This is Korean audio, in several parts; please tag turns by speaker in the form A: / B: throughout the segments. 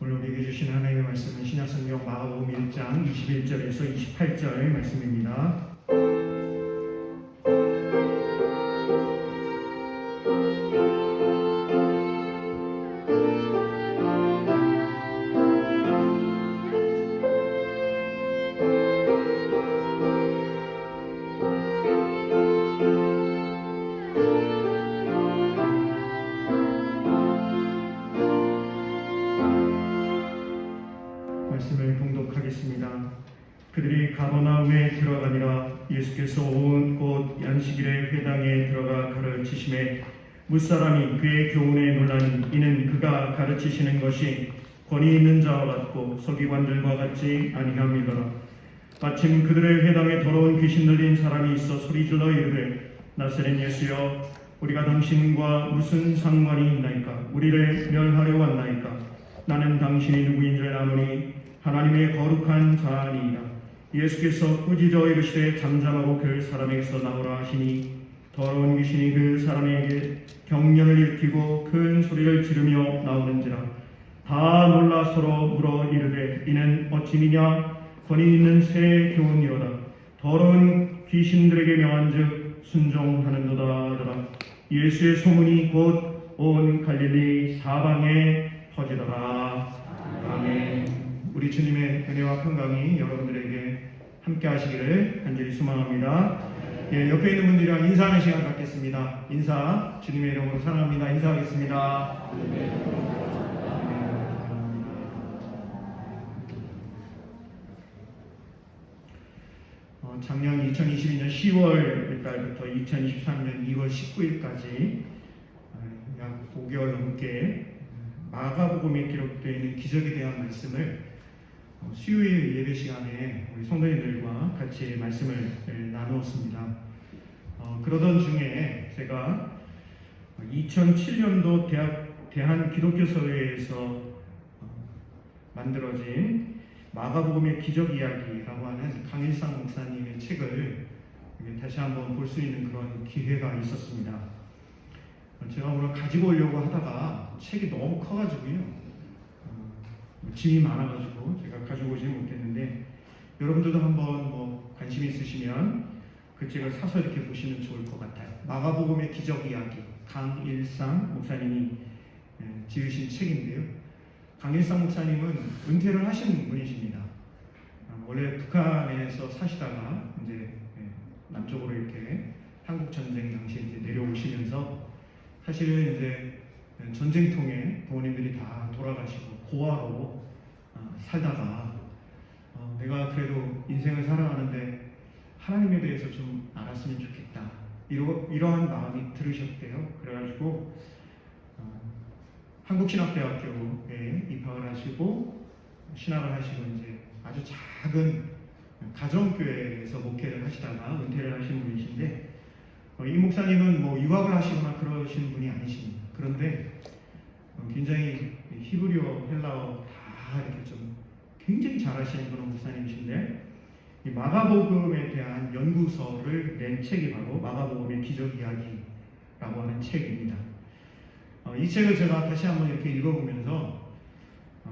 A: 오늘 우리에게 주신 하나님의 말씀은 신약성경 마가복음 1장 21절에서 28절 말씀입니다. 말씀을 봉독하겠습니다. 그들이 가버나움에 들어가니라. 예수께서 온 곳 안식일에 회당에 들어가 가르치심에 무사람이 그의 교훈에 놀라니 이는 그가 가르치시는 것이 권위 있는 자와 같고 서기관들과 같지 아니함이더라. 마침 그들의 회당에 더러운 귀신 들린 사람이 있어 소리질러 이르되 나사렛 예수여 우리가 당신과 무슨 상관이 있나이까? 우리를 멸하려 왔나이까? 나는 당신이 누구인 줄 아노니 하나님의 거룩한 자니이다. 예수께서 꾸짖어 이르시되 잠잠하고 그 사람에게서 나오라 하시니 더러운 귀신이 그 사람에게 경련을 일으키고 큰 소리를 지르며 나오는지라. 다 놀라 서로 물어 이르되 이는 어찌니냐? 권위 있는 새 교훈이로다. 더러운 귀신들에게 명한즉 순종하는도다 하더라. 예수의 소문이 곧 온 갈릴리 사방에 퍼지더라. 아멘. 우리 주님의 은혜와 평강이 여러분들에게 함께 하시기를 간절히 소망합니다. 옆에 있는 분들이랑 인사하는 시간 갖겠습니다. 인사, 주님의 이름으로 사랑합니다. 인사하겠습니다. 작년 2022년 10월 달부터 2023년 2월 19일까지 약 5개월 넘게 마가복음에 기록되어 있는 기적에 대한 말씀을 수요일 예배 시간에 우리 성도님들과 같이 말씀을 나누었습니다. 그러던 중에 제가 2007년도 대한기독교서회에서 만들어진 마가복음의 기적 이야기라고 하는 강일상 목사님의 책을 다시 한번 볼 수 있는 그런 기회가 있었습니다. 제가 오늘 가지고 오려고 하다가 책이 너무 커가지고요, 짐이 많아가지고 제가 가지고 오지 못했는데, 여러분들도 한번 관심 있으시면 그 책을 사서 이렇게 보시면 좋을 것 같아요. 마가복음의 기적 이야기, 강일상 목사님이 지으신 책인데요. 강일상 목사님은 은퇴를 하신 분이십니다. 원래 북한에서 사시다가 이제 남쪽으로 이렇게 한국 전쟁 당시에 이제 내려오시면서 사실은 이제 전쟁통에 부모님들이 다 돌아가시고 고아로 살다가 내가 그래도 인생을 살아가는데 하나님에 대해서 좀 알았으면 좋겠다, 이러한 마음이 들으셨대요. 그래가지고 한국신학대학교에 입학을 하시고 신학을 하시고 이제 아주 작은 가정교회에서 목회를 하시다가 은퇴를 하신 분이신데, 이 목사님은 유학을 하시거나 그러신 분이 아니십니다. 그런데 굉장히 히브리어, 헬라어 다 이렇게 좀 굉장히 잘하시는 그런 목사님이신데, 이 마가복음에 대한 연구서를 낸 책이 바로 마가복음의 기적 이야기라고 하는 책입니다. 이 책을 제가 다시 한번 이렇게 읽어보면서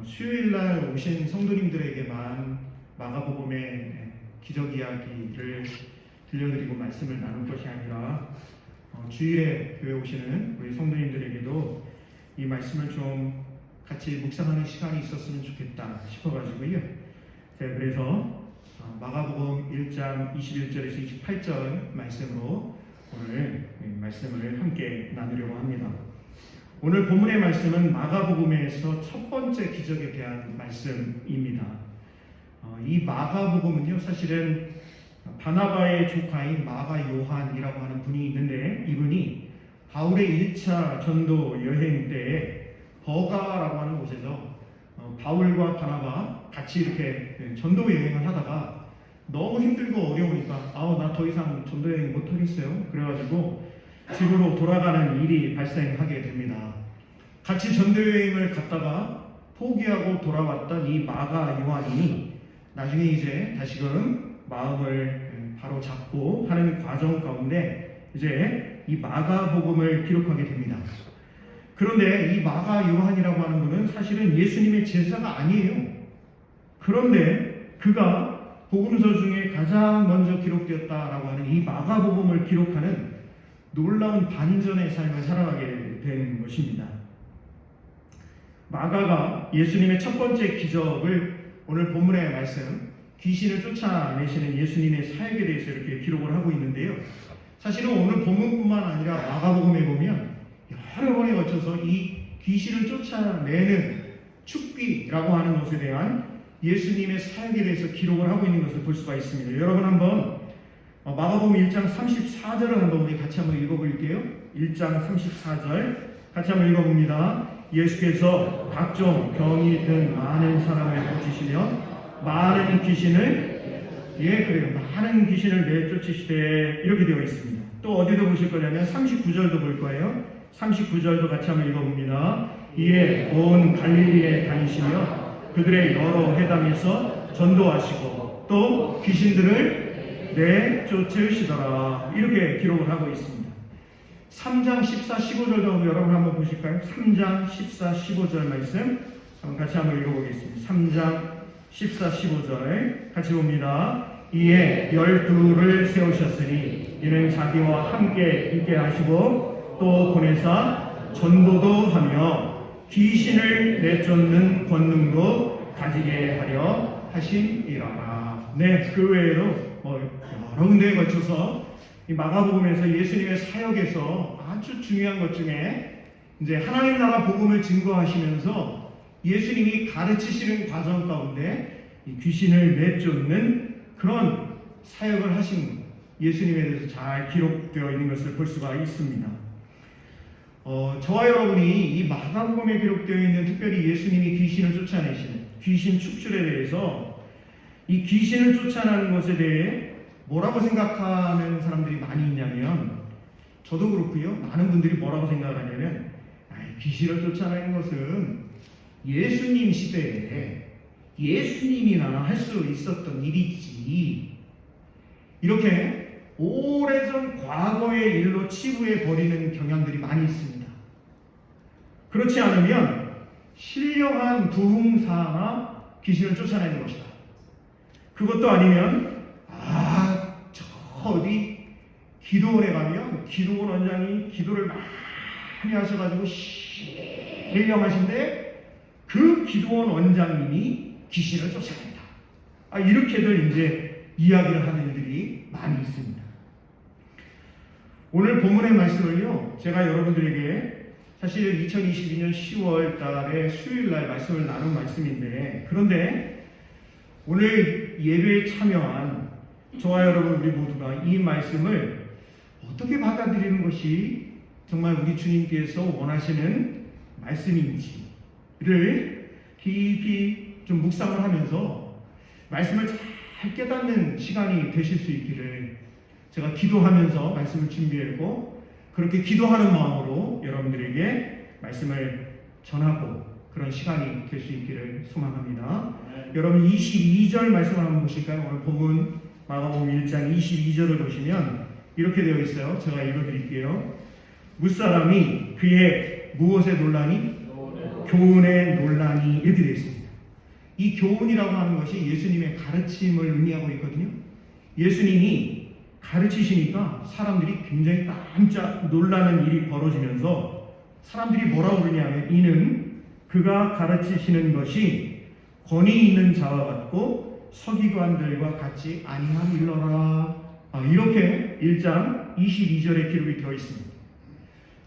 A: 수요일날 오신 성도님들에게만 마가복음의 기적 이야기를 들려드리고 말씀을 나눌 것이 아니라 주일에 교회 오시는 우리 성도님들에게도 이 말씀을 좀 같이 묵상하는 시간이 있었으면 좋겠다 싶어가지고요. 제가 그래서 마가복음 1장 21절에서 28절 말씀으로 오늘 말씀을 함께 나누려고 합니다. 오늘 본문의 말씀은 마가복음에서 첫 번째 기적에 대한 말씀입니다. 이 마가복음은요, 사실은 바나바의 조카인 마가 요한이라고 하는 분이 있는데, 이분이 바울의 1차 전도 여행 때에 버가라고 하는 곳에서 바울과 바나바 같이 이렇게 전도 여행을 하다가 너무 힘들고 어려우니까 나 더 이상 전도 여행 못 하겠어요. 그래가지고 집으로 돌아가는 일이 발생하게 됩니다. 같이 전도여행을 갔다가 포기하고 돌아왔던 이 마가 요한이 나중에 이제 다시금 마음을 바로 잡고 하는 과정 가운데 이제 이 마가복음을 기록하게 됩니다. 그런데 이 마가 요한이라고 하는 분은 사실은 예수님의 제자가 아니에요. 그런데 그가 복음서 중에 가장 먼저 기록되었다라고 하는 이 마가복음을 기록하는 놀라운 반전의 삶을 살아가게 된 것입니다. 마가가 예수님의 첫 번째 기적을 오늘 본문의 말씀, 귀신을 쫓아내시는 예수님의 사역에 대해서 이렇게 기록을 하고 있는데요. 사실은 오늘 본문뿐만 아니라 마가복음에 보면 여러 번에 거쳐서 이 귀신을 쫓아내는 축비라고 하는 것에 대한 예수님의 사역에 대해서 기록을 하고 있는 것을 볼 수가 있습니다. 여러분 한번 마가복음 1장 34절을 한번 우리 같이 한번 읽어볼게요. 1장 34절 같이 한번 읽어봅니다. 예수께서 각종 병이 든 많은 사람을 고치시며 많은 귀신을 많은 귀신을 내쫓으시되 이렇게 되어 있습니다. 또 어디도 보실 거냐면 39절도 볼 거예요. 39절도 같이 한번 읽어봅니다. 이에 온 갈릴리에 다니시며 그들의 여러 회당에서 전도하시고 또 귀신들을 내쫓으시더라. 이렇게 기록을 하고 있습니다. 3장 14, 15절도 여러분 한번 보실까요? 3장 14, 15절 말씀 같이 한번 읽어보겠습니다. 3장 14, 15절 같이 봅니다. 이에 12를 세우셨으니 이는 자기와 함께 있게 하시고 또 보내사 전도도 하며 귀신을 내쫓는 권능도 가지게 하려 하심이라. 네, 그 외에도 여러 군데에 걸쳐서 이 마가복음에서 예수님의 사역에서 아주 중요한 것 중에 이제 하나님 나라 복음을 증거하시면서 예수님이 가르치시는 과정 가운데 이 귀신을 내쫓는 그런 사역을 하신 예수님에 대해서 잘 기록되어 있는 것을 볼 수가 있습니다. 저와 여러분이 이 마가복음에 기록되어 있는 특별히 예수님이 귀신을 쫓아내시는 귀신 축출에 대해서 이 귀신을 쫓아내는 것에 대해 뭐라고 생각하는 사람들이 많이 있냐면 저도 그렇고요. 많은 분들이 뭐라고 생각을 하냐면 귀신을 쫓아내는 것은 예수님 시대에 예수님이나 할 수 있었던 일이지 이렇게 오래전 과거의 일로 치부해 버리는 경향들이 많이 있습니다. 그렇지 않으면 신령한 부흥사나 귀신을 쫓아내는 것이다. 그것도 아니면 저 어디 기도원에 가면 기도원 원장이 기도를 많이 하셔가지고 신령하신데 그 기도원 원장님이 귀신을 쫓아낸다. 이렇게들 이제 이야기를 하는 이들이 많이 있습니다. 오늘 본문의 말씀을요, 제가 여러분들에게 사실 2022년 10월 달에 수요일 날 말씀을 나눈 말씀인데, 그런데 오늘 예배에 참여한 저와 여러분 우리 모두가 이 말씀을 어떻게 받아들이는 것이 정말 우리 주님께서 원하시는 말씀인지를 깊이 좀 묵상을 하면서 말씀을 잘 깨닫는 시간이 되실 수 있기를 제가 기도하면서 말씀을 준비했고 그렇게 기도하는 마음으로 여러분들에게 말씀을 전하고 그런 시간이 될 수 있기를 소망합니다. 여러분 22절 말씀을 한번 보실까요? 오늘 본문 마가복음 1장 22절을 보시면 이렇게 되어 있어요. 제가 읽어드릴게요. 무사람이 그의 무엇에 논란이? 교훈의 논란이 이렇게 되어 있습니다. 이 교훈이라고 하는 것이 예수님의 가르침을 의미하고 있거든요. 예수님이 가르치시니까 사람들이 굉장히 깜짝 놀라는 일이 벌어지면서 사람들이 뭐라고 그러냐면 이는 그가 가르치시는 것이 권위 있는 자와 같고 서기관들과 같이 아니함일러라. 이렇게 1장 22절에 기록이 되어 있습니다.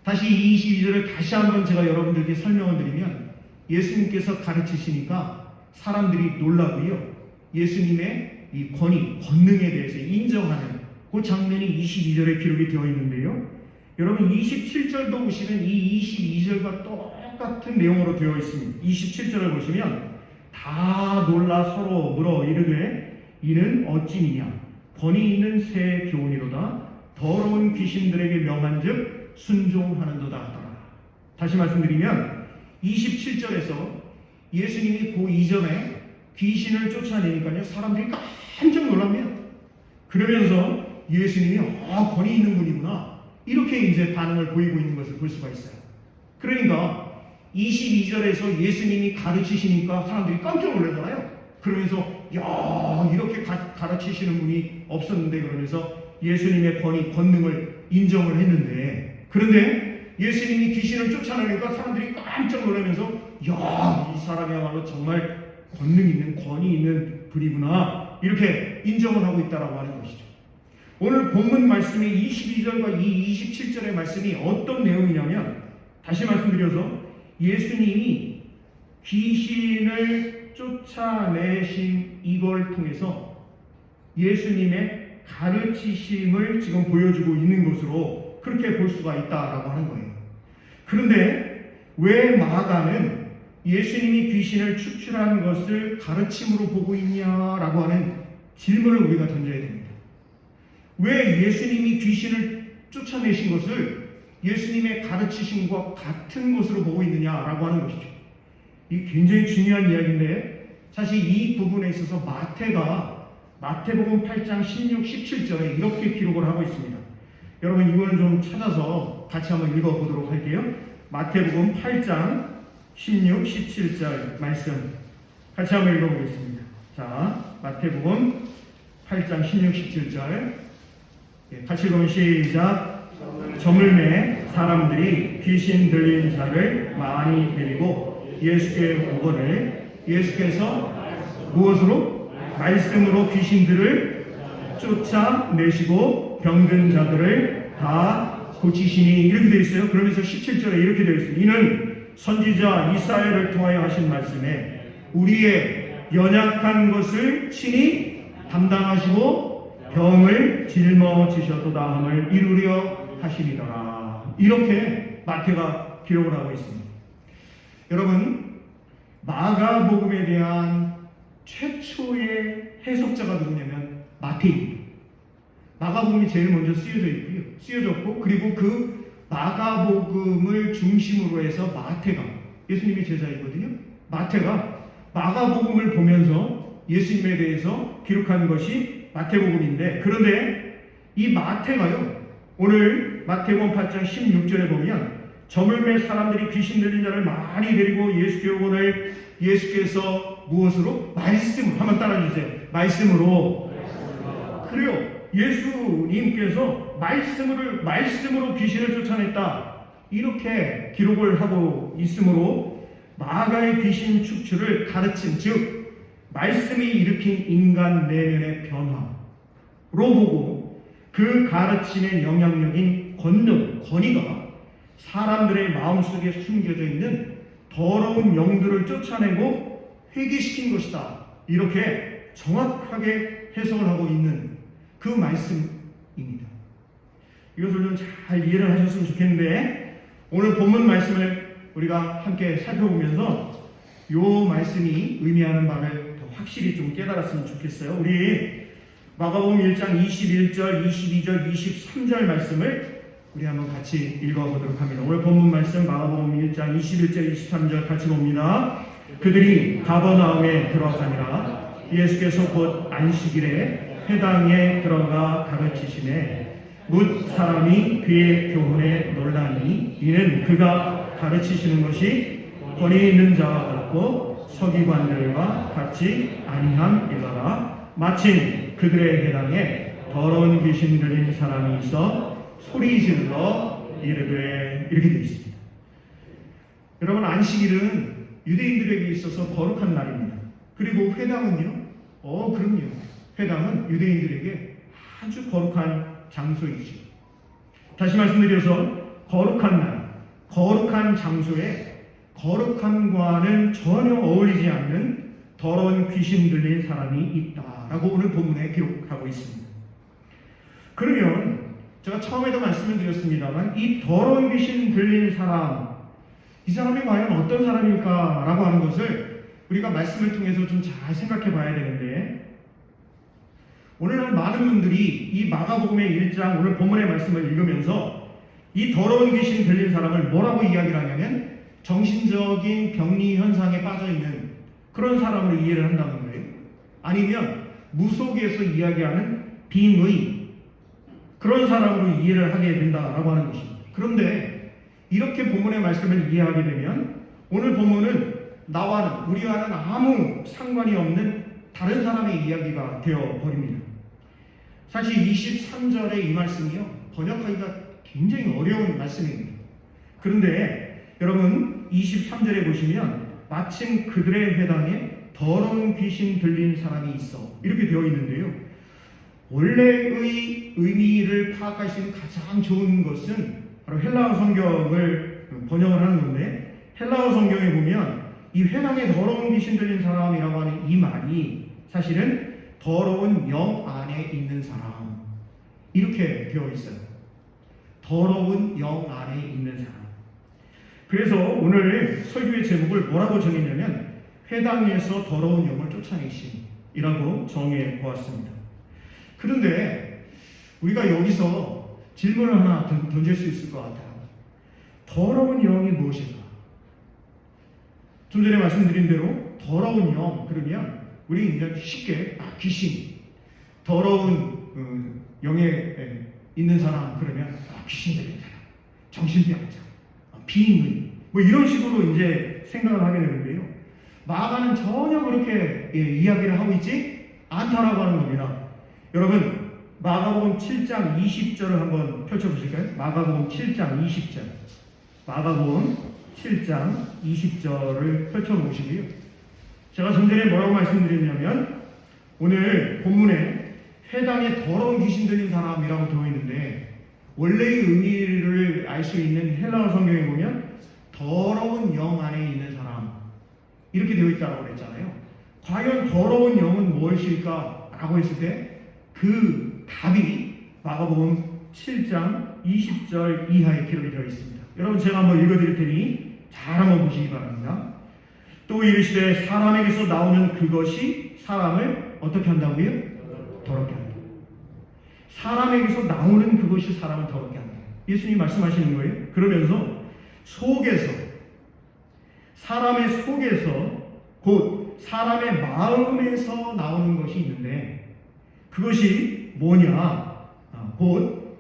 A: 다시 이 22절을 다시 한번 제가 여러분들께 설명을 드리면 예수님께서 가르치시니까 사람들이 놀라고요. 예수님의 이 권능에 대해서 인정하는 그 장면이 22절에 기록이 되어 있는데요. 여러분 27절도 보시면 이 22절과 똑같은 내용으로 되어 있습니다. 27절을 보시면 다 놀라 서로 물어 이르되 이는 어찌니냐 권위 있는 새 교훈이로다 더러운 귀신들에게 명한즉 순종하는도다 하더라. 다시 말씀드리면 27절에서 예수님이 그 이전에 귀신을 쫓아내니까요 사람들이 깜짝 놀랍니다. 그러면서 예수님이 권위 있는 분이구나 이렇게 이제 반응을 보이고 있는 것을 볼 수가 있어요. 그러니까 22절에서 예수님이 가르치시니까 사람들이 깜짝 놀라잖아요. 그러면서 야, 이렇게 가르치시는 분이 없었는데, 그러면서 예수님의 권능을 인정을 했는데, 그런데 예수님이 귀신을 쫓아내니까 사람들이 깜짝 놀라면서 야, 이 사람이야말로 정말 권능 있는, 권위 있는 분이구나, 이렇게 인정을 하고 있다라고 하는 것이죠. 오늘 본문 말씀이 22절과 이 27절의 말씀이 어떤 내용이냐면, 다시 말씀드려서 예수님이 귀신을 쫓아내신 이걸 통해서 예수님의 가르치심을 지금 보여주고 있는 것으로 그렇게 볼 수가 있다라고 하는 거예요. 그런데 왜 마가는 예수님이 귀신을 축출한 것을 가르침으로 보고 있냐라고 하는 질문을 우리가 던져야 됩니다. 왜 예수님이 귀신을 쫓아내신 것을 예수님의 가르치심과 같은 것으로 보고 있느냐라고 하는 것이죠. 이 굉장히 중요한 이야기인데, 사실 이 부분에 있어서 마태복음 8장 16, 17절에 이렇게 기록을 하고 있습니다. 여러분 이거는 좀 찾아서 같이 한번 읽어보도록 할게요. 마태복음 8장 16, 17절 말씀 같이 한번 읽어보겠습니다. 자, 마태복음 8장 16, 17절 같이 읽으면 시작. 저물매 사람들이 귀신 들린 자를 많이 데리고 예수께 오거늘 예수께서 무엇으로? 말씀으로 귀신들을 쫓아내시고 병든 자들을 다 고치시니, 이렇게 되어 있어요. 그러면서 17절에 이렇게 되어 있습니다. 이는 선지자 이사야를 통하여 하신 말씀에 우리의 연약한 것을 친히 담당하시고 병을 짊어지셨도다 함을 이루려 하시리더라. 이렇게 마태가 기록을 하고 있습니다. 여러분, 마가복음에 대한 최초의 해석자가 누구냐면 마태입니다. 마가복음이 제일 먼저 쓰여졌고, 그리고 그 마가복음을 중심으로 해서 마태가, 예수님의 제자이거든요. 마태가 마가복음을 보면서 예수님에 대해서 기록한 것이 마태복음인데, 그런데 이 마태가요, 오늘 마태복음 8장 16절에 보면 저물매 사람들이 귀신 들린 자를 많이 데리고 예수께 오거늘 예수께서 무엇으로? 말씀으로. 한번 따라주세요. 말씀으로. 그래요. 예수님께서 말씀으로 귀신을 쫓아냈다, 이렇게 기록을 하고 있으므로 마가의 귀신 축출을 가르친, 즉 말씀이 일으킨 인간 내면의 변화로 보고 그 가르침의 영향력인 권위가 사람들의 마음속에 숨겨져 있는 더러운 영들을 쫓아내고 회개시킨 것이다, 이렇게 정확하게 해석을 하고 있는 그 말씀입니다. 이것을 좀 잘 이해를 하셨으면 좋겠는데, 오늘 본문 말씀을 우리가 함께 살펴보면서 이 말씀이 의미하는 바를 더 확실히 좀 깨달았으면 좋겠어요. 우리 마가복음 1장 21절, 22절, 23절 말씀을 우리 한번 같이 읽어보도록 합니다. 오늘 본문 말씀 마가복음 1장 21절, 23절 같이 봅니다. 그들이 가버나움에 들어가니라. 예수께서 곧 안식일에 회당에 들어가 가르치시매 뭇 사람이 그의 교훈에 놀라니, 이는 그가 가르치시는 것이 권위 있는 자와 같고 서기관들과 같이 아니함이더라. 마침 그들의 회당에 더러운 귀신 들린 사람이 있어 소리 질러 이르되, 이렇게 되어 있습니다. 여러분, 안식일은 유대인들에게 있어서 거룩한 날입니다. 그리고 회당은요? 그럼요. 회당은 유대인들에게 아주 거룩한 장소이죠. 다시 말씀드려서 거룩한 날, 거룩한 장소에 거룩함과는 전혀 어울리지 않는 더러운 귀신 들린 사람이 있다라고 오늘 본문에 기록하고 있습니다. 그러면 제가 처음에도 말씀을 드렸습니다만, 이 더러운 귀신 들린 사람, 이 사람이 과연 어떤 사람일까라고 하는 것을 우리가 말씀을 통해서 좀 잘 생각해 봐야 되는데, 오늘날 많은 분들이 이 마가복음의 1장 오늘 본문의 말씀을 읽으면서 이 더러운 귀신 들린 사람을 뭐라고 이야기를 하냐면 정신적인 병리 현상에 빠져있는 그런 사람으로 이해를 한다는 거예요. 아니면 무속에서 이야기하는 빙의, 그런 사람으로 이해를 하게 된다라고 하는 것입니다. 그런데 이렇게 본문의 말씀을 이해하게 되면 오늘 본문은 우리와는 아무 상관이 없는 다른 사람의 이야기가 되어버립니다. 사실 23절의 이 말씀이요, 번역하기가 굉장히 어려운 말씀입니다. 그런데 여러분 23절에 보시면 마침 그들의 회당에 더러운 귀신 들린 사람이 있어, 이렇게 되어 있는데요, 원래의 의미를 파악할 수 있는 가장 좋은 것은 바로 헬라어 성경을 번역을 하는 건데, 헬라어 성경에 보면 이 회당에 더러운 귀신 들린 사람이라고 하는 이 말이 사실은 더러운 영 안에 있는 사람, 이렇게 되어 있어요. 더러운 영 안에 있는 사람. 그래서 오늘 설교의 제목을 뭐라고 정했냐면 회당에서 더러운 영을 쫓아내심이라고 정해 보았습니다. 그런데 우리가 여기서 질문을 하나 던질 수 있을 것 같아요. 더러운 영이 무엇일까? 좀 전에 말씀드린 대로 더러운 영, 그러면 우리 그냥 쉽게 귀신, 더러운 영에 있는 사람, 그러면 귀신 들린 사람, 정신병자, 비인의, 뭐 이런 식으로 이제 생각을 하게 되는데요, 마가는 전혀 그렇게 이야기를 하고 있지 않다라고 하는 겁니다. 여러분 마가복음 7장 20절을 한번 펼쳐보실까요? 마가복음 7장 20절. 마가복음 7장 20절을 펼쳐보시고요, 제가 좀 전에 뭐라고 말씀드렸냐면 오늘 본문에 회당에 더러운 귀신 들린 사람이라고 되어 있는데, 원래의 의미를 알 수 있는 헬라어 성경에 보면 더러운 영 안에 있는 사람, 이렇게 되어 있다고 그랬잖아요. 과연 더러운 영은 무엇일까? 라고 했을 때 그 답이 마가복음 7장 20절 이하에 기록이 되어 있습니다. 여러분 제가 한번 읽어드릴 테니 잘 한번 보시기 바랍니다. 또 이르시되 사람에게서 나오는 그것이 사람을 어떻게 한다고요? 더럽게 한다. 사람에게서 나오는 그것이 사람을 더럽게 한다. 예수님이 말씀하시는 거예요. 그러면서 사람의 속에서 곧 사람의 마음에서 나오는 것이 있는데, 그것이 뭐냐? 곧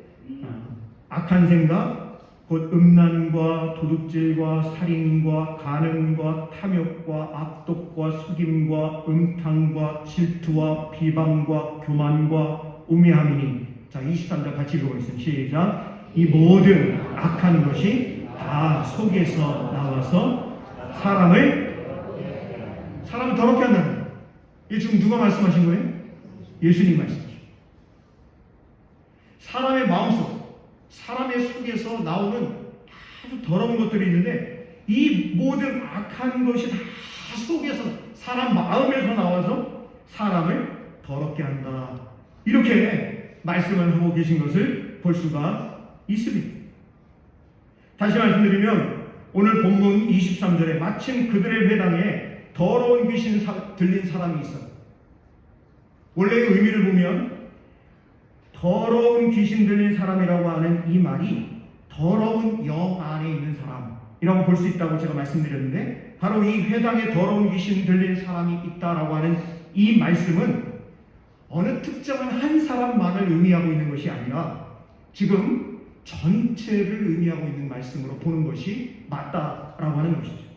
A: 악한 생각, 곧 음란과 도둑질과 살인과 간음과 탐욕과 악독과 속임과 음탕과 질투와 비방과 교만과 우매함이니. 자, 23절 같이 읽어보겠습니다. 시작. 이 모든 악한 것이 다 속에서 나와서 사람을 더럽게 한다. 이게 지금 누가 말씀하신 거예요? 예수님 말씀이죠. 사람의 마음속, 사람의 속에서 나오는 아주 더러운 것들이 있는데, 이 모든 악한 것이 다 속에서, 사람 마음에서 나와서 사람을 더럽게 한다. 이렇게 말씀을 하고 계신 것을 볼 수가 있습니다. 다시 말씀드리면 오늘 본문 23절에 마침 그들의 회당에 더러운 귀신 들린 사람이 있어요. 원래의 의미를 보면 더러운 귀신 들린 사람이라고 하는 이 말이 더러운 영 안에 있는 사람이라고 볼 수 있다고 제가 말씀드렸는데, 바로 이 회당에 더러운 귀신 들린 사람이 있다라고 하는 이 말씀은 어느 특정한 한 사람만을 의미하고 있는 것이 아니라 지금 전체를 의미하고 있는 말씀으로 보는 것이 맞다라고 하는 것이죠.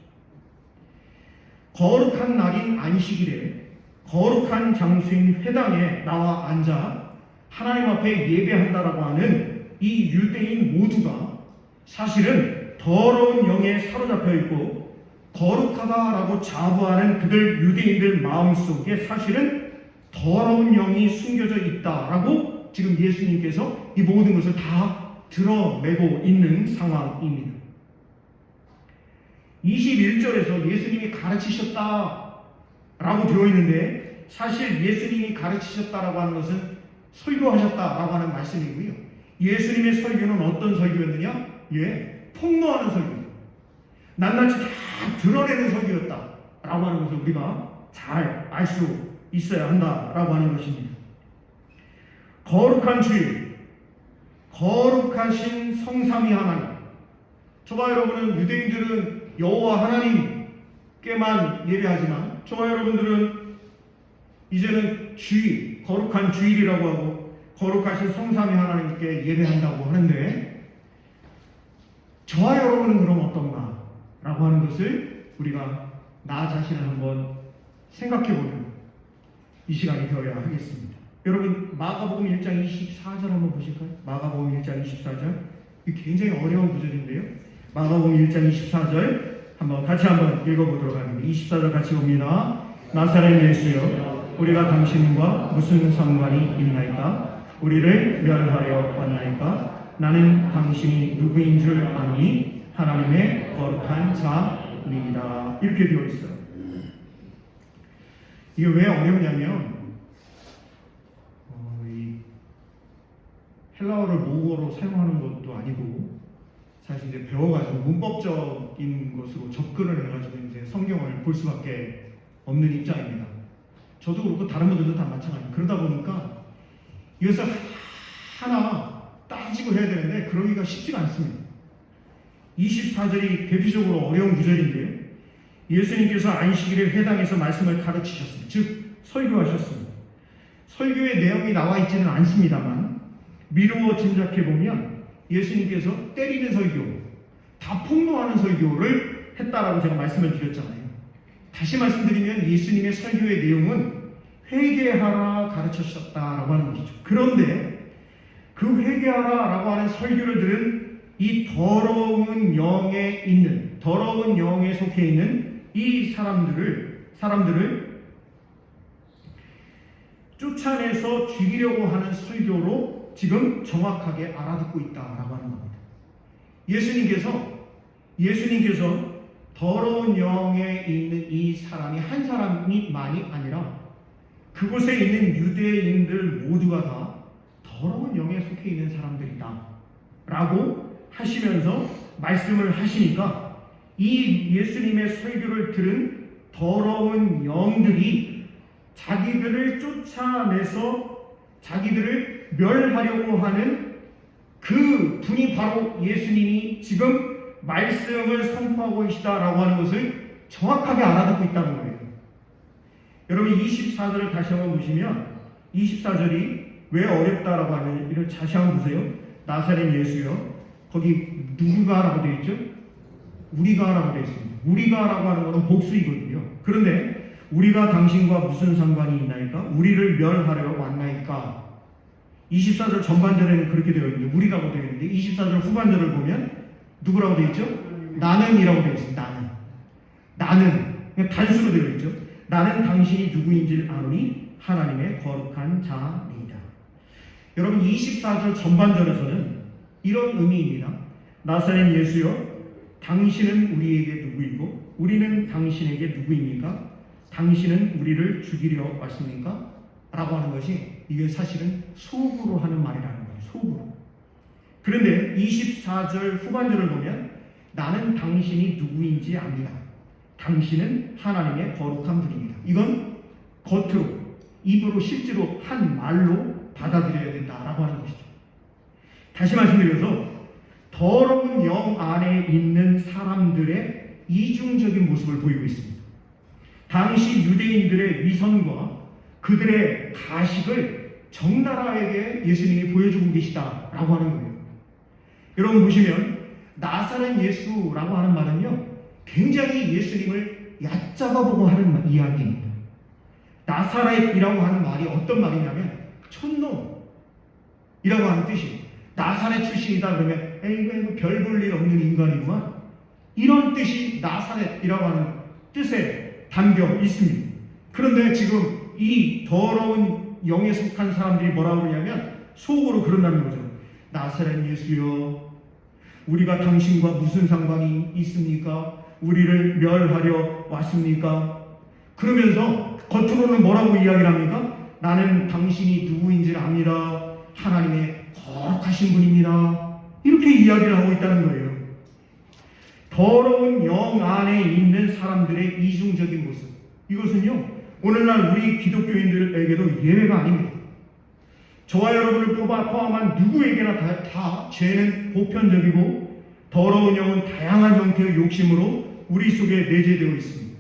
A: 거룩한 날인 안식일에 거룩한 장소인 회당에 나와 앉아 하나님 앞에 예배한다라고 하는 이 유대인 모두가 사실은 더러운 영에 사로잡혀 있고, 거룩하다라고 자부하는 그들 유대인들 마음속에 사실은 더러운 영이 숨겨져 있다라고 지금 예수님께서 이 모든 것을 다 드러내고 있는 상황입니다. 21절에서 예수님이 가르치셨다라고 되어 있는데, 사실 예수님이 가르치셨다라고 하는 것은 설교하셨다라고 하는 말씀이고요. 예수님의 설교는 어떤 설교였느냐? 폭로하는 설교, 낱낱이 다 드러내는 설교였다라고 하는 것을 우리가 잘 알 수 있어야 한다라고 하는 것입니다. 거룩한 주일, 거룩하신 성삼위 하나님. 저와 여러분은, 유대인들은 여호와 하나님께만 예배하지만 저와 여러분들은 이제는 주일, 거룩한 주일이라고 하고 거룩하신 성삼위 하나님께 예배한다고 하는데, 저와 여러분은 그럼 어떤가? 라고 하는 것을 우리가 나 자신을 한번 생각해보는 이 시간이 되어야 하겠습니다. 여러분 마가복음 1장 24절 한번 보실까요? 마가복음 1장 24절. 이 굉장히 어려운 구절인데요. 마가복음 1장 24절 같이 한번 읽어보도록 하겠습니다. 24절 같이 봅니다. 나사렛 예수여, 우리가 당신과 무슨 상관이 있나이까? 우리를 멸하려 왔나이까? 나는 당신이 누구인 줄 아니 하나님의 거룩한 자입니다. 이렇게 되어 있어요. 이게 왜 어렵냐면 이 헬라어를 모국어로 사용하는 것도 아니고 사실 이제 배워가지고 문법적인 것으로 접근을 해가지고 이제 성경을 볼 수밖에 없는 입장입니다. 저도 그렇고 다른 분들도 다 마찬가지입니다. 그러다 보니까 이것을 하나 따지고 해야 되는데 그러기가 쉽지가 않습니다. 24절이 대표적으로 어려운 구절인데요. 예수님께서 안식일에 회당에서 말씀을 가르치셨습니다. 즉 설교하셨습니다. 설교의 내용이 나와 있지는 않습니다만 미루어 짐작해보면 예수님께서 때리는 설교, 다 폭로하는 설교를 했다라고 제가 말씀을 드렸잖아요. 다시 말씀드리면 예수님의 설교의 내용은 회개하라 가르치셨다라고 하는 것이죠. 그런데 그 회개하라라고 하는 설교를 들은 이 더러운 영에 속해 있는 이 사람들을 쫓아내서 죽이려고 하는 설교로 지금 정확하게 알아듣고 있다라고 하는 겁니다. 예수님께서 더러운 영에 있는 이 사람이 한 사람이만이 아니라 그곳에 있는 유대인들 모두가 다 더러운 영에 속해 있는 사람들이다 라고 하시면서 말씀을 하시니까 이 예수님의 설교를 들은 더러운 영들이 자기들을 쫓아내서 자기들을 멸하려고 하는 그 분이 바로 예수님이 지금 말씀을 선포하고 계시다라고 하는 것을 정확하게 알아듣고 있다는 거예요. 여러분 24절을 다시 한번 보시면 24절이 왜 어렵다라고 하면 이를 다시 한번 보세요. 나사렛 예수요. 거기 누구가라고 되어 있죠? 우리가라고 되어 있습니다. 우리가라고 하는 것은 복수이거든요. 그런데 우리가 당신과 무슨 상관이 있나이까? 우리를 멸하려 왔나이까? 24절 전반절에는 그렇게 되어 있는데 우리라고 되어 있는데 24절 후반절을 보면 누구라고 되어 있죠? 나는이라고 되어 있습니다. 나는 그냥 단수로 되어 있죠. 나는 당신이 누구인지를 아노니 하나님의 거룩한 자입니다. 여러분 24절 전반절에서는 이런 의미입니다. 나사렛 예수여, 당신은 우리에게 누구이고 우리는 당신에게 누구입니까? 당신은 우리를 죽이려 왔습니까? 라고 하는 것이 이게 사실은 속으로 하는 말이라는 거예요. 속으로. 그런데 24절 후반절을 보면 나는 당신이 누구인지 압니다. 당신은 하나님의 거룩한 분입니다. 이건 겉으로 입으로 실제로 한 말로 받아들여야 된다라고 하는 것이죠. 다시 말씀드려서 더러운 영 안에 있는 사람들의 이중적인 모습을 보이고 있습니다. 당시 유대인들의 위선과 그들의 가식을 적나라하게 예수님이 보여주고 계시다라고 하는 거예요. 여러분 보시면 나사렛 예수라고 하는 말은요 굉장히 예수님을 얕잡아보고 하는 이야기입니다. 나사렛이라고 하는 말이 어떤 말이냐면 촌놈이라고 하는 뜻이에요. 나사렛 출신이다 그러면 이거 별 볼 일 없는 인간이구만, 이런 뜻이 나사렛이라고 하는 뜻에 담겨 있습니다. 그런데 지금 이 더러운 영에 속한 사람들이 뭐라고 그러냐면 속으로 그런다는 거죠. 나사렛 예수여, 우리가 당신과 무슨 상관이 있습니까? 우리를 멸하려 왔습니까? 그러면서 겉으로는 뭐라고 이야기를 합니까? 나는 당신이 누구인지 압니다. 하나님의 거룩하신 분입니다. 이렇게 이야기를 하고 있다는 거예요. 더러운 영 안에 있는 사람들의 이중적인 모습, 이것은요 오늘날 우리 기독교인들에게도 예외가 아닙니다. 저와 여러분을 포함한 누구에게나 다 죄는 보편적이고 더러운 영은 다양한 형태의 욕심으로 우리 속에 내재되어 있습니다.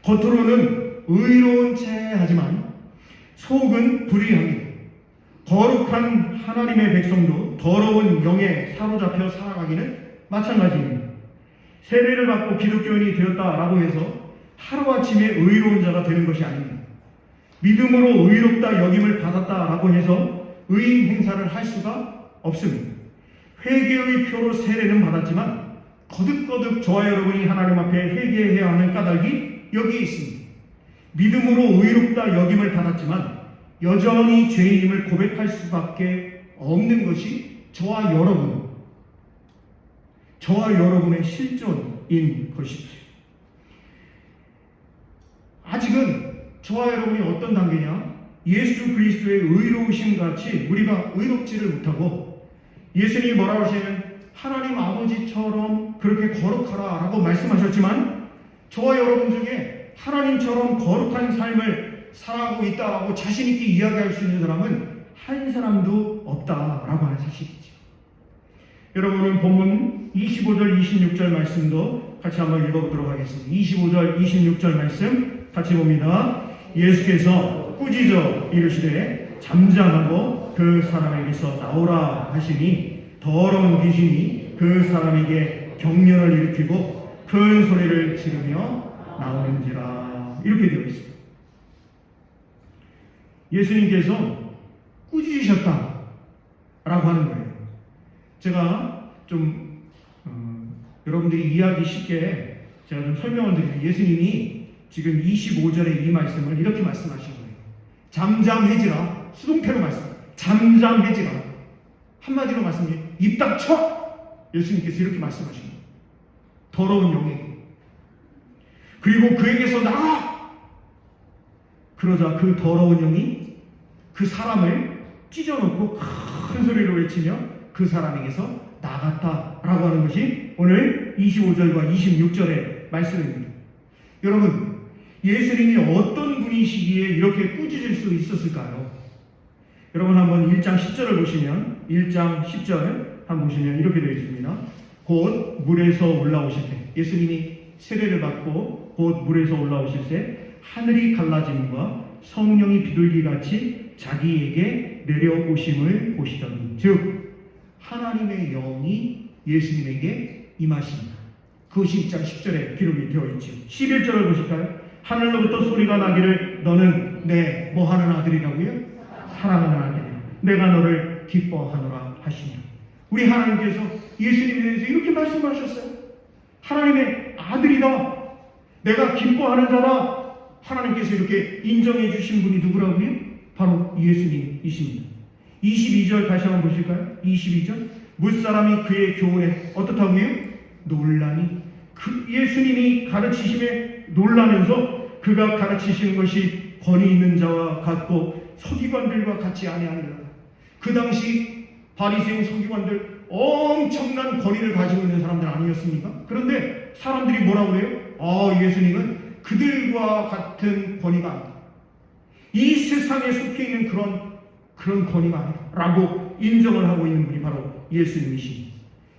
A: 겉으로는 의로운 체 하지만 속은 불의합니다. 거룩한 하나님의 백성도 더러운 영에 사로잡혀 살아가기는 마찬가지입니다. 세례를 받고 기독교인이 되었다라고 해서 하루아침에 의로운 자가 되는 것이 아닙니다. 믿음으로 의롭다 여김을 받았다라고 해서 의인 행사를 할 수가 없습니다. 회개의 표로 세례는 받았지만 거듭거듭 저와 여러분이 하나님 앞에 회개해야 하는 까닭이 여기에 있습니다. 믿음으로 의롭다 여김을 받았지만 여전히 죄인임을 고백할 수밖에 없는 것이 저와 여러분의 실존인 것이죠. 아직은 저와 여러분이 어떤 단계냐? 예수 그리스도의 의로우심 같이 우리가 의롭지를 못하고, 예수님이 뭐라고 하시냐면 하나님 아버지처럼 그렇게 거룩하라 라고 말씀하셨지만, 저와 여러분 중에 하나님처럼 거룩한 삶을 살아가고 있다고 자신있게 이야기할 수 있는 사람은 한 사람도 없다라고 하는 사실이죠. 여러분은 본문 25절 26절 말씀도 같이 한번 읽어보도록 하겠습니다. 25절 26절 말씀 같이 봅니다. 예수께서 꾸짖어 이르시되 잠잠하고 그 사람에게서 나오라 하시니 더러운 귀신이 그 사람에게 경련을 일으키고 큰 소리를 지르며 나오는지라. 이렇게 되어 있습니다. 예수님께서 꾸짖으셨다 라고 하는 거예요. 제가 좀 여러분들이 이해하기 쉽게 제가 좀 설명을 드리면, 예수님이 지금 25절에 이 말씀을 이렇게 말씀하신 거예요. 잠잠해지라. 수동태로 말씀. 잠잠해지라. 한마디로 말씀해. 입 닥쳐. 예수님께서 이렇게 말씀하신 거예요. 더러운 영에게. 그리고 그에게서 나가. 그러자 그 더러운 영이 그 사람을 찢어놓고 큰 소리로 외치며 그 사람에게서 나갔다라고 하는 것이 오늘 25절과 26절의 말씀입니다. 여러분, 예수님이 어떤 분이시기에 이렇게 꾸짖을 수 있었을까요? 여러분 한번 1장 10절을 보시면, 1장 10절 한번 보시면 이렇게 되어 있습니다. 곧 물에서 올라오실 때, 예수님이 세례를 받고 곧 물에서 올라오실 때 하늘이 갈라짐과 성령이 비둘기같이 자기에게 내려오심을 보시더니, 즉 하나님의 영이 예수님에게 임하십니다. 그것이 1장 10절에 기록이 되어 있죠. 11절을 보실까요? 하늘로부터 소리가 나기를 너는 내 뭐하는 아들이라고요? 사랑하는 아들이라. 내가 너를 기뻐하노라 하시니, 우리 하나님께서 예수님에 대해서 이렇게 말씀하셨어요. 하나님의 아들이다. 내가 기뻐하는 자다. 하나님께서 이렇게 인정해 주신 분이 누구라고요? 바로 예수님이십니다. 22절 다시 한번 보실까요? 22절. 무사람이 그의 교훈에 어떻다고요? 놀라니. 그 예수님이 가르치심에 놀라면서 그가 가르치시는 것이 권위 있는 자와 같고 서기관들과 같지 아니하니라. 그 당시 바리새인 서기관들 엄청난 권위를 가지고 있는 사람들 아니었습니까? 그런데 사람들이 뭐라고 해요? 예수님은 그들과 같은 권위가 아니다. 이 세상에 속해 있는 그런 권위가 아니다 라고 인정을 하고 있는 분이 바로 예수님이십니다.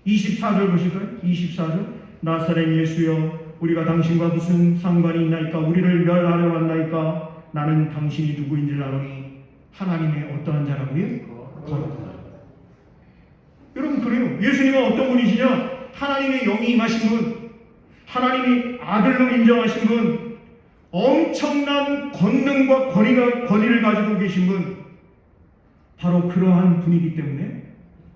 A: 24절 보실까요? 24절. 나사렛 예수여, 우리가 당신과 무슨 상관이 있나이까? 우리를 멸하려 왔나이까? 나는 당신이 누구인지 아노니 하나님의 어떠한 자라고요? 거룩하다. 여러분, 그래요. 예수님은 어떤 분이시냐? 하나님의 영이 임하신 분, 하나님이 아들로 인정하신 분, 엄청난 권능과 권위를 가지고 계신 분, 바로 그러한 분이기 때문에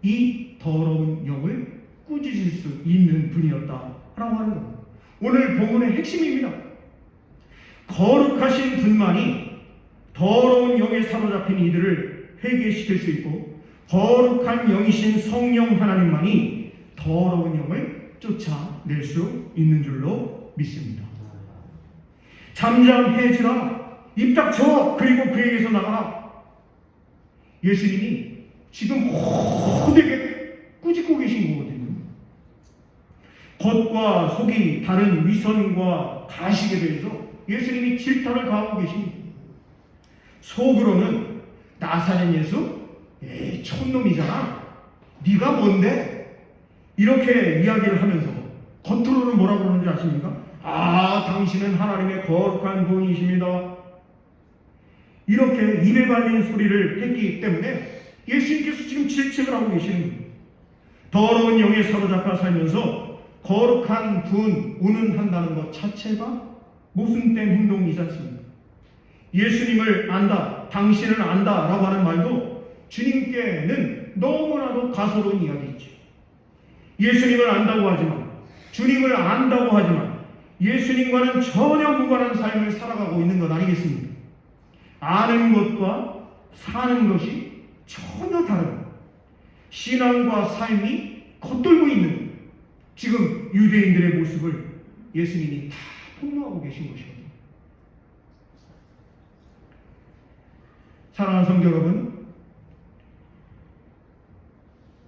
A: 이 더러운 영을 꾸짖을 수 있는 분이었다라고 하는 겁니다. 오늘 본문의 핵심입니다. 거룩하신 분만이 더러운 영에 사로잡힌 이들을 회개시킬 수 있고, 거룩한 영이신 성령 하나님만이 더러운 영을 쫓아낼 수 있는 줄로 믿습니다. 잠잠해지라. 입 닥쳐. 그리고 그에게서 나가라. 예수님이 지금 호되게 꾸짖고 계신 거거든요. 겉과 속이 다른 위선과 가식에 대해서 예수님이 질타를 가하고 계십니다. 속으로는 나사렛 예수? 에이, 촌놈이잖아. 네가 뭔데? 이렇게 이야기를 하면서 겉으로는 뭐라고 그러는지 아십니까? 당신은 하나님의 거룩한 분이십니다. 이렇게 입에 발린 소리를 했기 때문에 예수님께서 지금 질책을 하고 계시는 거예요. 더러운 영에 사로잡혀 살면서 거룩한 분, 운운한다는 것 자체가 모순된 행동이지 않습니까? 예수님을 안다, 당신을 안다 라고 하는 말도 주님께는 너무나도 가소로운 이야기이죠. 예수님을 안다고 하지만, 주님을 안다고 하지만 예수님과는 전혀 무관한 삶을 살아가고 있는 것 아니겠습니까? 아는 것과 사는 것이 전혀 다른 신앙과 삶이 겉돌고 있는 지금 유대인들의 모습을 예수님이 다 폭로하고 계신 것이거든요. 사랑하는 성도 여러분,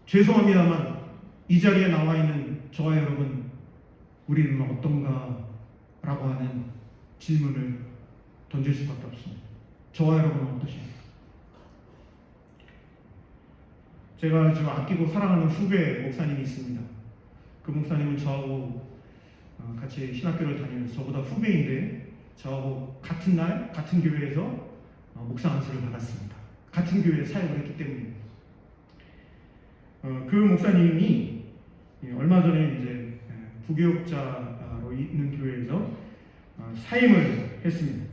A: 죄송합니다만 이 자리에 나와 있는 저와 여러분, 우리는 어떤가? 라고 하는 질문을 던질 수밖에 없습니다. 저와 여러분은 어떠십니까? 제가 아주 아끼고 사랑하는 후배 목사님이 있습니다. 그 목사님은 저하고 같이 신학교를 다니면서 저보다 후배인데 저하고 같은 날 같은 교회에서 목사 안수를 받았습니다. 같은 교회에 사역을 했기 때문입니다. 그 목사님이 얼마 전에 이제 부교육자로 있는 교회에서 사임을 했습니다.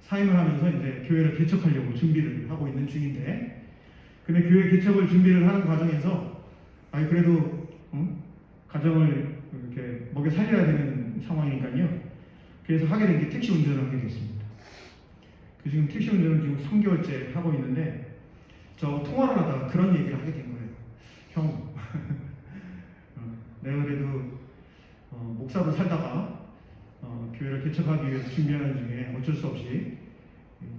A: 사임을 하면서 이제 교회를 개척하려고 준비를 하고 있는 중인데, 근데 교회 개척을 준비를 하는 과정에서 그래도 가정을 이렇게 먹여 살려야 되는 상황이니까요. 그래서 하게 된 게 택시 운전을 하게 됐습니다. 지금 택시 운전을 지금 3개월째 하고 있는데, 저 통화를 하다가 그런 얘기를 하게 된 거예요. 형, 내가 그래도 목사로 살다가 교회를 개척하기 위해서 준비하는 중에 어쩔 수 없이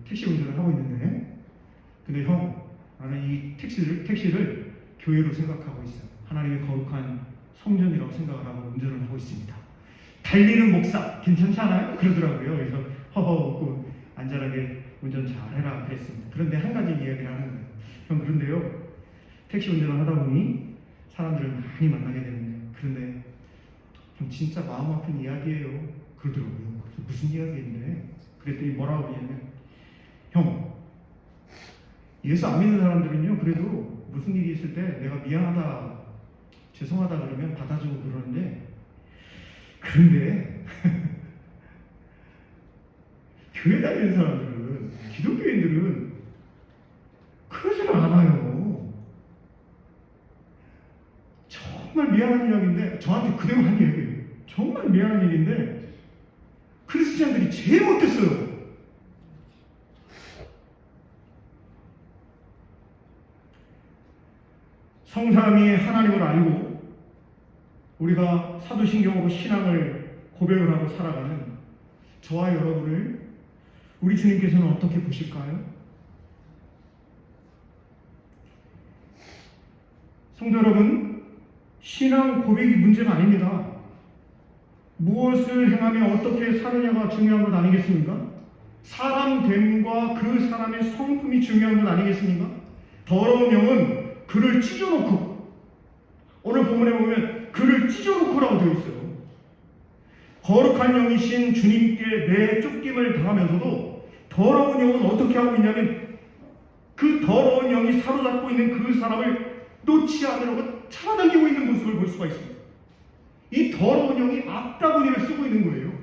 A: 택시 운전을 하고 있는데, 근데 형, 나는 이 택시를 교회로 생각하고 있어요. 하나님의 거룩한 성전이라고 생각을 하고 운전을 하고 있습니다. 달리는 목사 괜찮지 않아요? 그러더라고요. 그래서 허허 웃고 안전하게 운전 잘해라 그랬습니다. 그런데 한 가지 이야기를 하는 거예요. 형, 그런데요, 택시 운전을 하다 보니 사람들을 많이 만나게 되는데, 그런데 형 진짜 마음 아픈 이야기예요. 그러더라고요. 무슨 이야기인데? 그랬더니 뭐라고 하냐면, 형, 예수 안 믿는 사람들은요, 그래도 무슨 일이 있을 때 내가 미안하다, 죄송하다 그러면 받아주고 그러는데, 그런데 교회 다니는 사람들은, 기독교인들은 그러지를 않아요. 정말 미안한 이야기인데, 저한테 그대로 한 얘기예요. 정말 미안한 얘기인데 크리스찬들이 제일 못했어요. 성삼위 하나님을 알고 우리가 사도신경으로 신앙을 고백을 하고 살아가는 저와 여러분을 우리 주님께서는 어떻게 보실까요? 성도 여러분, 신앙 고백이 문제가 아닙니다. 무엇을 행하며 어떻게 사느냐가 중요한 것 아니겠습니까? 사람됨과 그 사람의 성품이 중요한 것 아니겠습니까? 더러운 영은 그를 찢어놓고, 오늘 본문에 보면 그를 찢어놓고라고 되어 있어요. 거룩한 영이신 주님께 내 쫓김을 당하면서도 더러운 영은 어떻게 하고 있냐면, 그 더러운 영이 사로잡고 있는 그 사람을 놓지 않으려고 잡아당기고 있는 모습을 볼 수가 있습니다. 이 더러운 영이 악다구니를 쓰고 있는 거예요.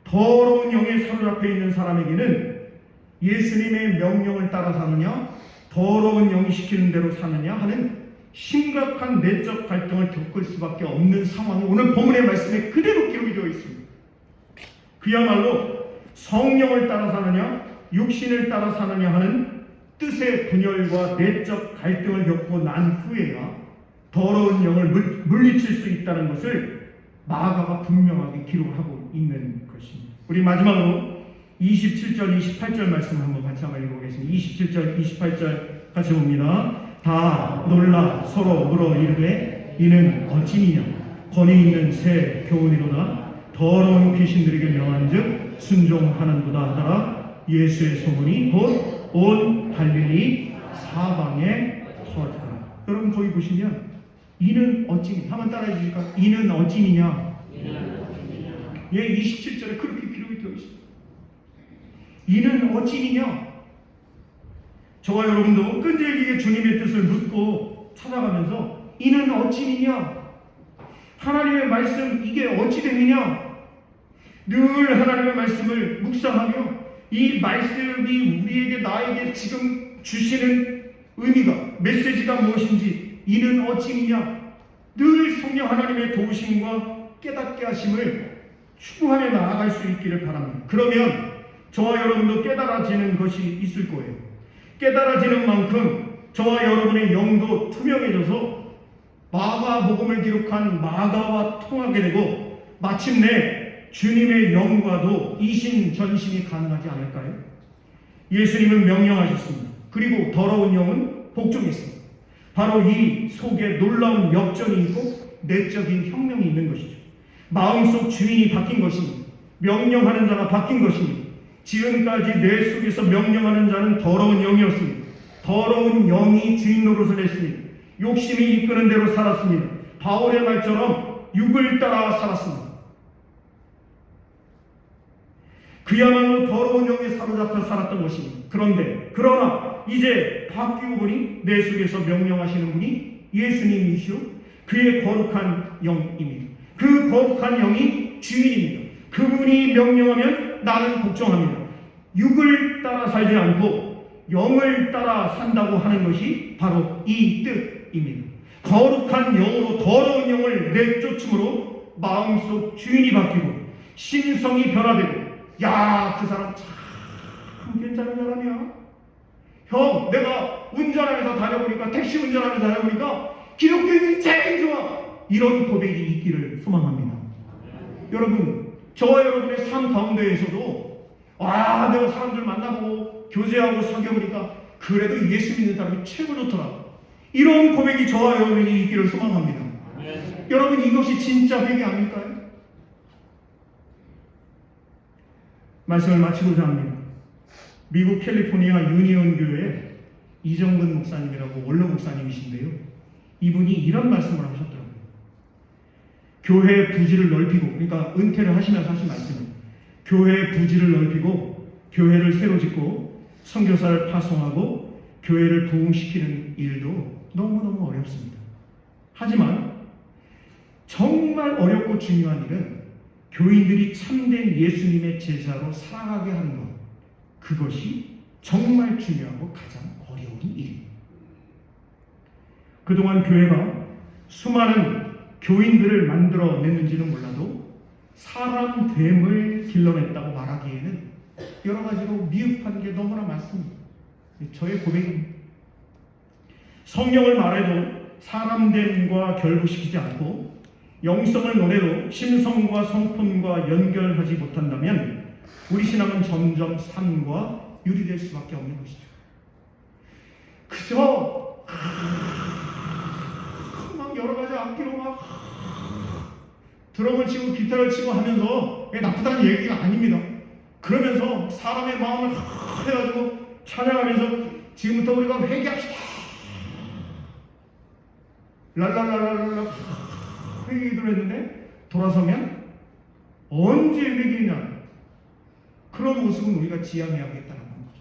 A: 더러운 영에 사로잡혀 있는 사람에게는 예수님의 명령을 따라 사느냐, 더러운 영이 시키는 대로 사느냐 하는 심각한 내적 갈등을 겪을 수밖에 없는 상황이 오늘 본문의 말씀에 그대로 기록이 되어 있습니다. 그야말로 성령을 따라 사느냐, 육신을 따라 사느냐 하는 뜻의 분열과 내적 갈등을 겪고 난 후에야 더러운 영을 물리칠 수 있다는 것을 마가가 분명하게 기록하고 있는 것입니다. 우리 마지막으로 27절, 28절 말씀 한번 같이 한번 읽어보겠습니다. 27절, 28절 같이 봅니다. 다 놀라 서로 물어 이르되 이는 어찌니냐? 권위 있는 새 교훈이로다. 더러운 귀신들에게 명한즉 순종하는도다 하더라. 예수의 소문이 곧 온 갈릴리 사방에 퍼졌더라. 여러분 거기 보시면 이는 어찌니? 한번 따라해 주실까? 이는 어찌니냐? 예, 27절에 그렇게 기록이 되어 있습니다. 이는 어찌니냐? 저와 여러분도 끈질기게 주님의 뜻을 묻고 찾아가면서 이는 어찌 미냐? 하나님의 말씀 이게 어찌 되느냐? 늘 하나님의 말씀을 묵상하며 이 말씀이 우리에게 나에게 지금 주시는 의미가 메시지가 무엇인지 이는 어찌 미냐? 늘 성령 하나님의 도우심과 깨닫게 하심을 추구하며 나아갈 수 있기를 바랍니다. 그러면 저와 여러분도 깨달아지는 것이 있을 거예요. 깨달아지는 만큼 저와 여러분의 영도 투명해져서 마가복음을 기록한 마가와 통하게 되고 마침내 주님의 영과도 이신전심이 가능하지 않을까요? 예수님은 명령하셨습니다. 그리고 더러운 영은 복종했습니다. 바로 이 속에 놀라운 역전이 있고 내적인 혁명이 있는 것이죠. 마음속 주인이 바뀐 것입니다. 명령하는 자가 바뀐 것입니다. 지금까지 내 속에서 명령하는 자는 더러운 영이었습니다. 더러운 영이 주인 노릇을 했습니다. 욕심이 이끄는 대로 살았습니다. 바울의 말처럼 육을 따라 살았습니다. 그야말로 더러운 영에 사로잡혀 살았던 것입니다. 그러나 이제 바뀌고 보니 내 속에서 명령하시는 분이 예수님이시오. 그의 거룩한 영입니다. 그 거룩한 영이 주인입니다. 그분이 명령하면 나는 복종합니다. 육을 따라 살지 않고 영을 따라 산다고 하는 것이 바로 이 뜻입니다. 거룩한 영으로 더러운 영을 내쫓음으로 마음속 주인이 바뀌고 심성이 변화되고 야, 그 사람 참 괜찮은 사람이야. 형, 내가 운전하면서 다녀보니까 택시 운전하면서 다녀보니까 기독교인이 제일 좋아. 이런 고백이 있기를 소망합니다. 여러분, 저와 여러분의 삶 가운데에서도 내가 사람들 만나보고 교제하고 사귀어보니까 그래도 예수 믿는 사람이 최고 좋더라. 이런 고백이 저와 여러분에게 있기를 소망합니다. 여러분, 이것이 진짜 회개 아닐까요? 말씀을 마치고자 합니다. 미국 캘리포니아 유니온 교회 이정근 목사님이라고 원로 목사님이신데요. 이분이 이런 말씀을 하셨더라고요. 교회 부지를 넓히고, 그러니까 은퇴를 하시면서 하신 말씀입니다. 교회 부지를 넓히고 교회를 새로 짓고 선교사를 파송하고 교회를 부흥시키는 일도 너무너무 어렵습니다. 하지만 정말 어렵고 중요한 일은 교인들이 참된 예수님의 제자로 살아가게 하는 것, 그것이 정말 중요하고 가장 어려운 일입니다. 그동안 교회가 수많은 교인들을 만들어냈는지는 몰라도 사람 됨을 길러냈다고 말하기에는 여러 가지로 미흡한 게 너무나 많습니다. 저의 고백입니다. 성령을 말해도 사람 됨과 결부시키지 않고 영성을 논해도 심성과 성품과 연결하지 못한다면 우리 신앙은 점점 산과 유리될 수밖에 없는 것이죠. 그저 막 여러 가지 악기로 막 드럼을 치고 기타를 치고 하면서 나쁘다는 얘기가 아닙니다. 그러면서 사람의 마음을 해가지고 찬양하면서 지금부터 우리가 회개합시다. 랄랄랄랄랄라 회개기도를 했는데 돌아서면 언제 회개냐, 그런 모습은 우리가 지양해야겠다는 거죠.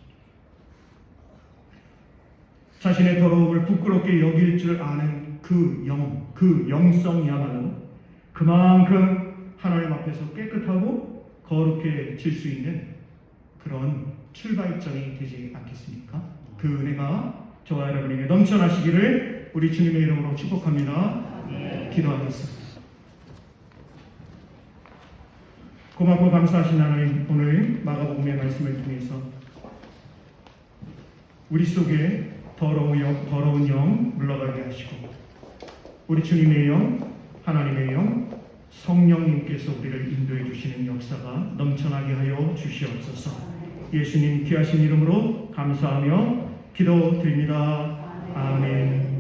A: 자신의 더러움을 부끄럽게 여길 줄 아는 그 영성이야말로 그만큼 하나님 앞에서 깨끗하고 거룩해질 수 있는 그런 출발점이 되지 않겠습니까? 그 은혜가 저와 여러분에게 넘쳐나시기를 우리 주님의 이름으로 축복합니다. 기도하겠습니다. 고맙고 감사하신 하나님, 오늘 마가복음의 말씀을 통해서 우리 속에 더러운 영 물러가게 하시고 우리 주님의 영, 하나님의 영, 성령님께서 우리를 인도해 주시는 역사가 넘쳐나게 하여 주시옵소서. 예수님 귀하신 이름으로 감사하며 기도드립니다. 아멘.